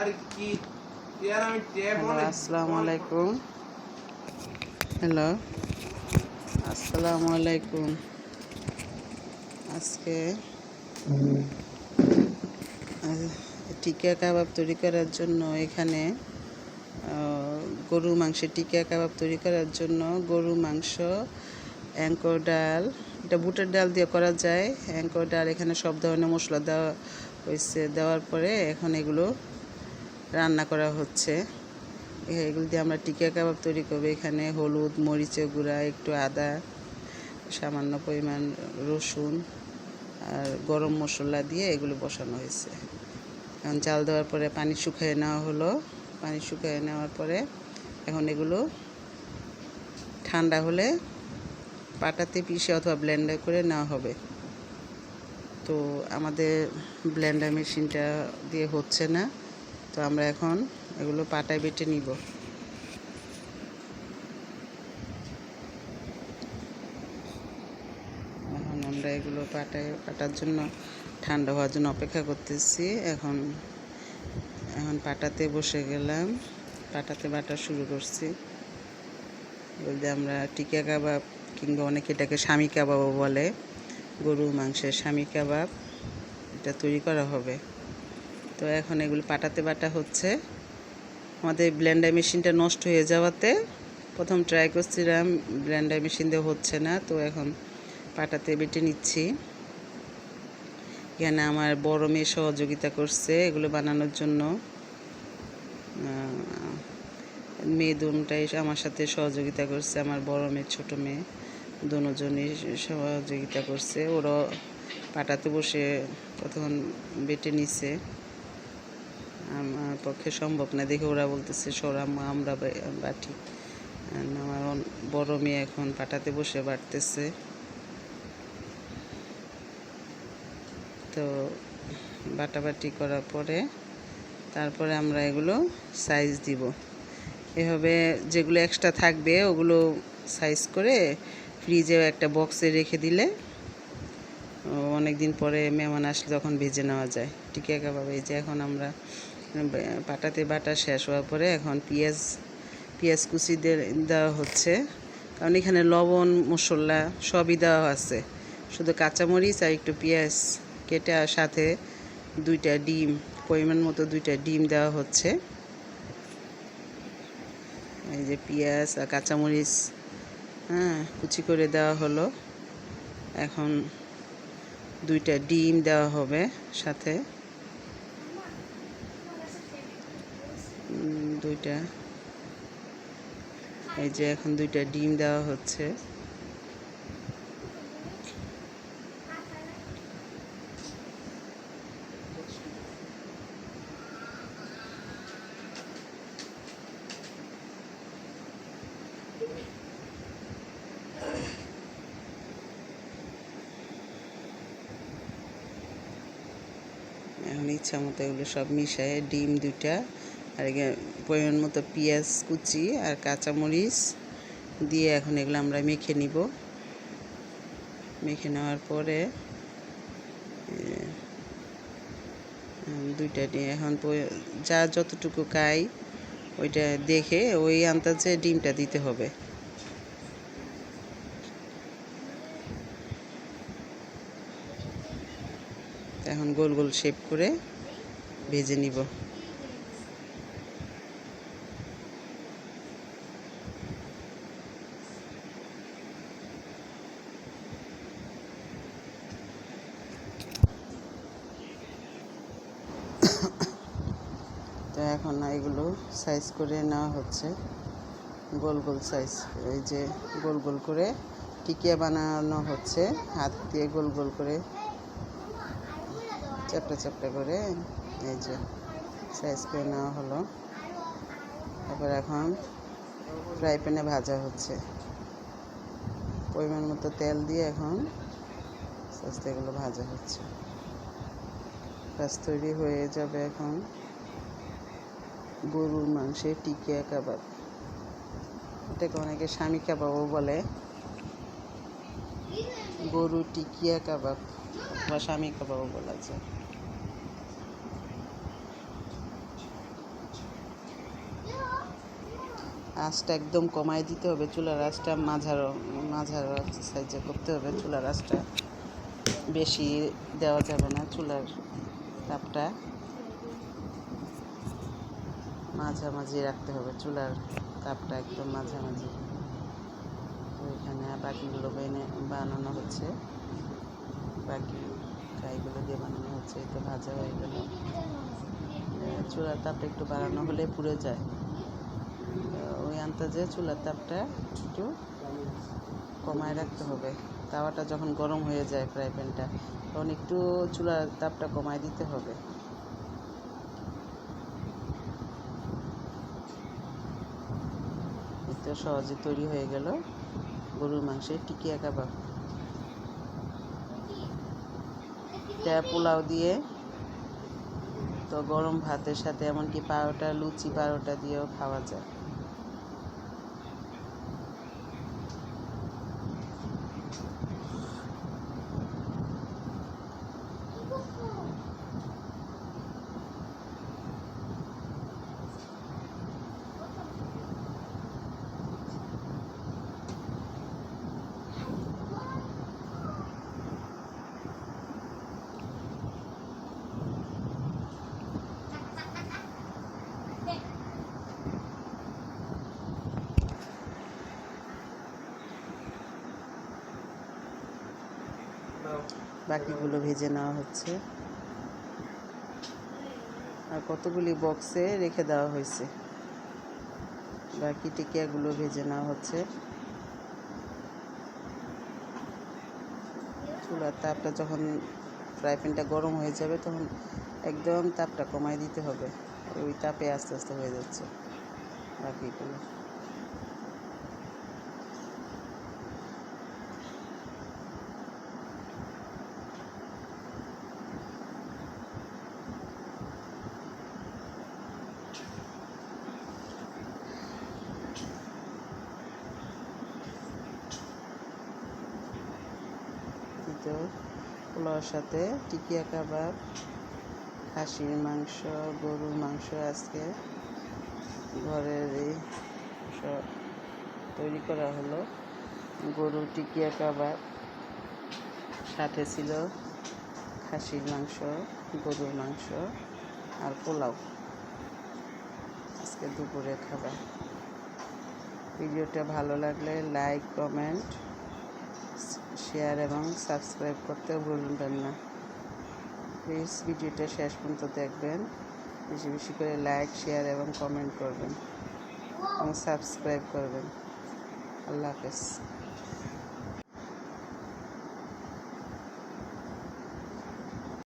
Hello, আসসালামু আলাইকুম। Hello, আসসালামু আলাইকুম। আজকে টিকিয়া কাবাব তৈরি করার জন্য এখানে গরু মাংসের টিকিয়া কাবাব তৈরি করার জন্য গরু মাংস, অ্যাঙ্কর ডাল, এটা বুটের ডাল দিয়ে করা যায়। অ্যাঙ্কর ডাল, এখানে সব ধরনের মশলা দেওয়া হয়েছে। দেওয়ার পরে এখন এগুলো রান্না করা হচ্ছে। এগুলো দিয়ে আমরা টিকিয়া কাবাব তৈরি করবো। এখানে হলুদ, মরিচের গুঁড়া, একটু আদা, সামান্য পরিমাণ রসুন আর গরম মশলা দিয়ে এগুলো বসানো হয়েছে। এখন চাল দেওয়ার পরে পানি শুকিয়ে নেওয়া হলো। পানি শুকিয়ে নেওয়ার পরে এখন এগুলো ঠান্ডা হলে পাটাতে পিষে অথবা ব্লেন্ডার করে নেওয়া হবে। তো আমাদের ব্লেন্ডার মেশিনটা দিয়ে হচ্ছে না, তো আমরা এখন এগুলো পাটায় বেটে নিব। এখন আমরা এগুলো পাটার জন্য ঠান্ডা হওয়ার জন্য অপেক্ষা করতেছি। এখন পাটাতে বসে গেলাম, পাটাতে বাটা শুরু করছি। বলতে আমরা টিকিয়া কাবাব কিংবা অনেকে এটাকে স্বামী কাবাবও বলে, গরু মাংসের স্বামী কাবাব, এটা তৈরি করা হবে। তো এখন এগুলো পাটাতে বাটা হচ্ছে। আমাদের ব্লেন্ডার মেশিনটা নষ্ট হয়ে যাওয়াতে প্রথম ট্রাই করছিলাম, ব্লেন্ডার মেশিন দিয়ে হচ্ছে না, তো এখন পাটাতে বেটে নিচ্ছি। এখানে আমার বড় মেয়ে সহযোগিতা করছে এগুলো বানানোর জন্য। মেয়ে দুটাই আমার সাথে সহযোগিতা করছে, আমার বড় মেয়ে ছোট মেয়ে দুজনই সহযোগিতা করছে। ওরা পাটাতে বসে কতক্ষণ বেটে নিছে। আমার পক্ষে সম্ভব না দেখে ওরা বলতেছে সরাম্মা আমরা বাটি। আমার বড় মেয়ে এখন পাটাতে বসে বাটতেছে। তো বাটাবাটি করার পরে তারপরে আমরা এগুলো সাইজ দিব। এভাবে যেগুলো এক্সট্রা থাকবে ওগুলো সাইজ করে ফ্রিজেও একটা বক্সে রেখে দিলে অনেক দিন পরে মেহমান আসলে তখন ভেজে নেওয়া যায়। টিকিয়া কাবাব এই যে এখন আমরা পাটাতে বাটা শেষ হওয়ার পরে এখন পেঁয়াজ কুচি দেওয়া হচ্ছে, কারণ এখানে লবণ মশলা সবই দেওয়া আছে। শুধু কাঁচামরিচ আর একটু পেঁয়াজ কেটে আর সাথে 2টা ডিম, পরিমাণ মতো 2টা ডিম দেওয়া হচ্ছে। এই যে পেঁয়াজ আর কাঁচামরিচ কুচি করে দেওয়া হলো। এখন 2টা ডিম দেওয়া হবে সাথে, 2টা। এই যে এখন 2টা ডিম দেওয়া হচ্ছে। এখন ইচ্ছা মতো এগুলো সব মিশিয়ে ডিম 2টা আর পরিমাণ মতো পেঁয়াজ কুচি আর কাঁচামরিচ দিয়ে এখন এগুলো আমরা মেখে নিব। মেখে নেওয়ার পরে 2টা ডিম এখন যা যতটুকু খাই ওইটা দেখে ওই আন্দাজে ডিমটা দিতে হবে। এখন গোল গোল শেপ করে ভেজে নিব। তো এখন এগুলো সাইজ করে নেওয়া হচ্ছে, গোল গোল সাইজ। এই যে গোল গোল করে টিকিয়া বানানো হচ্ছে, হাত দিয়ে গোল গোল করে চ্যাপটা চ্যাপটা করে এই যে সাইজ করে নেওয়া হলো। তারপর এখন ফ্রাই প্যানে ভাজা হচ্ছে, পরিমাণ মতো তেল দিয়ে এখন আস্তে আস্তে এগুলো ভাজা হচ্ছে। কাজ তৈরি হয়ে যাবে এখন গরুর মাংসের টিকিয়া কাবাব। এটাকে অনেকে স্বামী কাবাবও বলে, গরু টিকিয়া কাবাব বা স্বামী কাবাবও বলা যায়। আঁচটা একদম কমায় দিতে হবে, চুলার আঁচটা মাঝারো সাইজে করতে হবে। চুলার আঁচটা বেশি দেওয়া যাবে না, চুলার তাপটা মাঝামাঝি রাখতে হবে, চুলার তাপটা একদম মাঝামাঝি। তো এখানে বাকিগুলো বানানো হচ্ছে, বাকি কাইগুলো দিয়ে বানানো হচ্ছে। এই তো ভাজা হয়ে গেল। চুলার তাপটা একটু বাড়ানো হলে পুড়ে যায়, ওই আন্দাজে চুলার তাপটা একটু কমায় রাখতে হবে। তাওয়াটা যখন গরম হয়ে যায় ফ্রাই প্যানটা, তখন একটু চুলার তাপটা কমায় দিতে হবে। তো সহজে তৈরি হয়ে গেল গরুর মাংসের টিকিয়া কাবাব। এটা পোলাও দিয়ে, তো গরম ভাতের সাথে, এমনকি পারোটা, লুচি পারোটা দিয়েও খাওয়া যায়। বাকিগুলো ভেজে নেওয়া হচ্ছে, আর কতগুলি বক্সে রেখে দেওয়া হয়েছে। বাকি টিকিয়াগুলো ভেজে নেওয়া হচ্ছে। চুলার তাপটা যখন ফ্রাই প্যানটা গরম হয়ে যাবে, তখন একদম তাপটা কমায় দিতে হবে। ওই তাপে আস্তে আস্তে হয়ে যাচ্ছে বাকিগুলো। তো পোলাওর সাথে টিকিয়া কাবাব, খাসির মাংস, গরুর মাংস আজকে ঘরের এই সব তৈরি করা হলো। গরুর টিকিয়া কাবাব, সাথে ছিল খাসির মাংস, গরুর মাংস আর পোলাও। আজকে দুপুরে খাবার। ভিডিওটা ভালো লাগলে লাইক, কমেন্ট, শেয়ার এবং সাবস্ক্রাইব করতে ভুলবেন না। প্লিজ ভিডিওটা শেষ পর্যন্ত দেখবেন, বেশি বেশি করে লাইক, শেয়ার এবং কমেন্ট করবেন এবং সাবস্ক্রাইব করবেন। আল্লাহ হাফেজ।